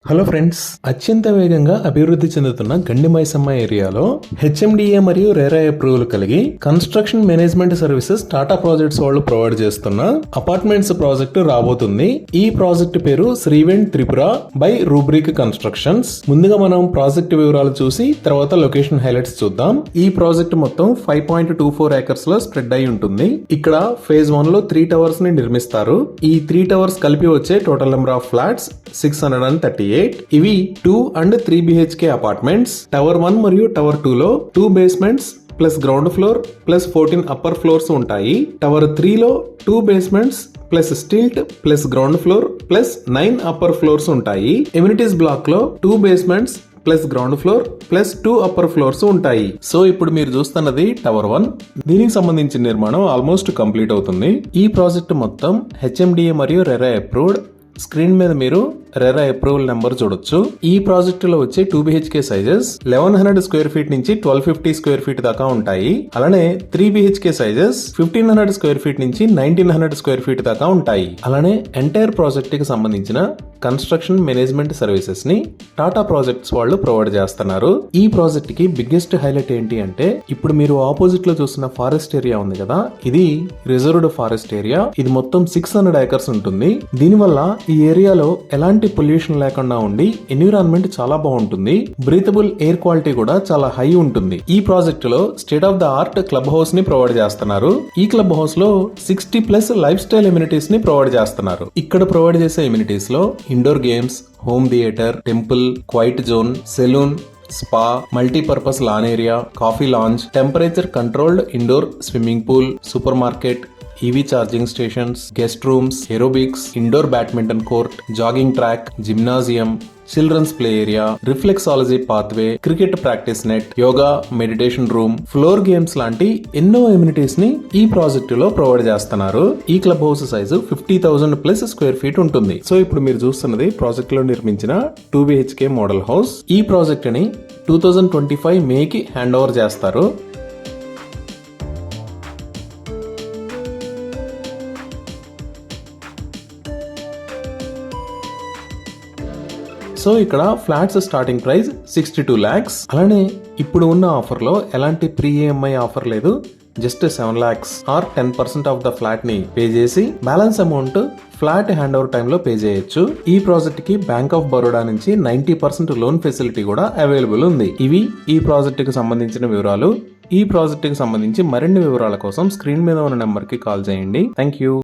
Hello friends, అత్యంత వేగంగా అభివృద్ధి చెందుతున్న గండిమైసమ్మ ఏరియాలో హెచ్ఎండిఏ మరియు రేరా అప్రూవల్ కలిగి construction management services Tata projects వాళ్ళు ప్రొవైడ్ చేస్తున్న అపార్ట్మెంట్స్ ప్రాజెక్టు రాబోతుంది. ఈ ప్రాజెక్టు పేరు శ్రీవెంట్ త్రిపుర బై రూబ్రిక్ కన్స్ట్రక్షన్స్. ముందుగా మనం ప్రాజెక్టు వివరాలు చూసి తర్వాత లొకేషన్ హైలైట్స్ చూద్దాం. ఈ ప్రాజెక్టు మొత్తం 5.24 ఏకర్స్ లో స్ప్రెడ్ అయి ఉంటుంది. ఇక్కడ ఫేజ్ 1 లో 3 టవర్స్ ని నిర్మిస్తారు. ఈ 3 టవర్స్ కలిపి వచ్చే టోటల్ నెంబర్ ఆఫ్ ఫ్లాట్స్ 638. ఇవి 2 and 3 BHK అపార్ట్మెంట్స్. టవర్ 1 మరియు టవర్ 2 లో 2 basements plus ground floor plus 14 upper floors ఉంటాయి. టవర్ 3 లో 2 basements plus stilt plus ground floor plus 9 upper floors ఉంటాయి. ఎమ్యూనిటీస్ బ్లాక్ లో 2 basements plus ground floor plus 2 upper floors ఉంటాయి. So ఇప్పుడు మీరు చూస్తున్నది టవర్ 1. దీనికి సంబంధించిన నిర్మాణం ఆల్మోస్ట్ కంప్లీట్ అవుతుంది. ఈ ప్రాజెక్ట్ మొత్తం హెచ్ఎండిఏ మరియు రెరా అప్రూవ్డ్. స్క్రీన్ మీద మీరు రెరా అప్రూవల్ నెంబర్ చూడొచ్చు. ఈ ప్రాజెక్ట్ లో వచ్చే 2 BHK సైజెస్ 1100 స్క్వేర్ ఫీట్ నుంచి 1250 స్క్వేర్ ఫీట్ దాకా ఉంటాయి. అలానే 3 BHK సైజెస్ 1500 స్క్వేర్ ఫీట్ నుంచి 1900 స్క్వేర్ ఫీట్ దాకా ఉంటాయి. అలానే ఎంటైర్ ప్రాజెక్ట్ కి సంబంధించిన కన్స్ట్రక్షన్ మేనేజ్మెంట్ సర్వీసెస్ ని టాటా ప్రాజెక్ట్స్ వాళ్ళు ప్రొవైడ్ చేస్తున్నారు. ఈ ప్రాజెక్ట్ కి బిగ్గెస్ట్ హైలైట్ ఏంటి అంటే, ఇప్పుడు మీరు ఆపోజిట్ లో చూస్తున్న ఫారెస్ట్ ఏరియా ఉంది కదా, ఇది రిజర్వ్డ్ ఫారెస్ట్ ఏరియా. ఇది మొత్తం 600 ఏకర్స్ ఉంటుంది. దీనివల్ల ఈ ఏరియాలో ఎలాంటి పొల్యూషన్ లేకుండా ఉండి ఎన్విరాన్మెంట్ చాలా బాగుంటుంది. బ్రీతబుల్ ఎయిర్ క్వాలిటీ కూడా చాలా హై ఉంటుంది. ఈ ప్రాజెక్ట్ లో state of the art club house ని ప్రొవైడ్ చేస్తున్నారు. ఈ క్లబ్ హౌస్ లో 60+ లైఫ్ స్టైల్ ఎమ్యూనిటీస్ ని ప్రొవైడ్ చేస్తున్నారు. ఇక్కడ ప్రొవైడ్ చేసే ఎమ్యూనిటీస్ లో indoor games, home theatre, temple, quiet zone, salon, spa, multipurpose lawn area, coffee lounge, temperature controlled indoor swimming pool, super market, EV charging stations, guest rooms, aerobics, indoor badminton court, jogging track, gymnasium, children's play area, reflexology pathway, cricket practice net, yoga, meditation room, floor games లాంటి ఎన్నో amenities ని ఈ project లో provide చేస్తున్నారు. ఈ club house size 50,000+ square feet ఉంటుంది. So ఇప్పుడు మీరు చూస్తున్నది ప్రాజెక్ట్ లో నిర్మించిన 2 BHK మోడల్ హౌస్. ఈ ప్రాజెక్ట్ ని 2025 మేకి హ్యాండ్ ఓవర్ చేస్తారు. సో ఇక్కడ ఫ్లాట్స్ స్టార్టింగ్ ప్రైస్ 62 lakhs. అలానే ఇప్పుడు ఉన్న ఆఫర్ లో ఎలాంటి ప్రీ EMI ఆఫర్ లేదు. Just 7 lakhs or 10% of the flat ని పే చేసి balance amount flat hand over time లో పే చేయొచ్చు. ఈ ప్రాజెక్ట్ కి బ్యాంక్ ఆఫ్ బరోడా నుంచి 90% లోన్ ఫెసిలిటీ కూడా అవైలబుల్ ఉంది. ఇవి ఈ ప్రాజెక్ట్ కి సంబంధించిన వివరాలు. ఈ ప్రాజెక్ట్ కి సంబంధించి మరిన్ని వివరాల కోసం స్క్రీన్ మీద ఉన్న నెంబర్ కి కాల్ చేయండి. Thank you.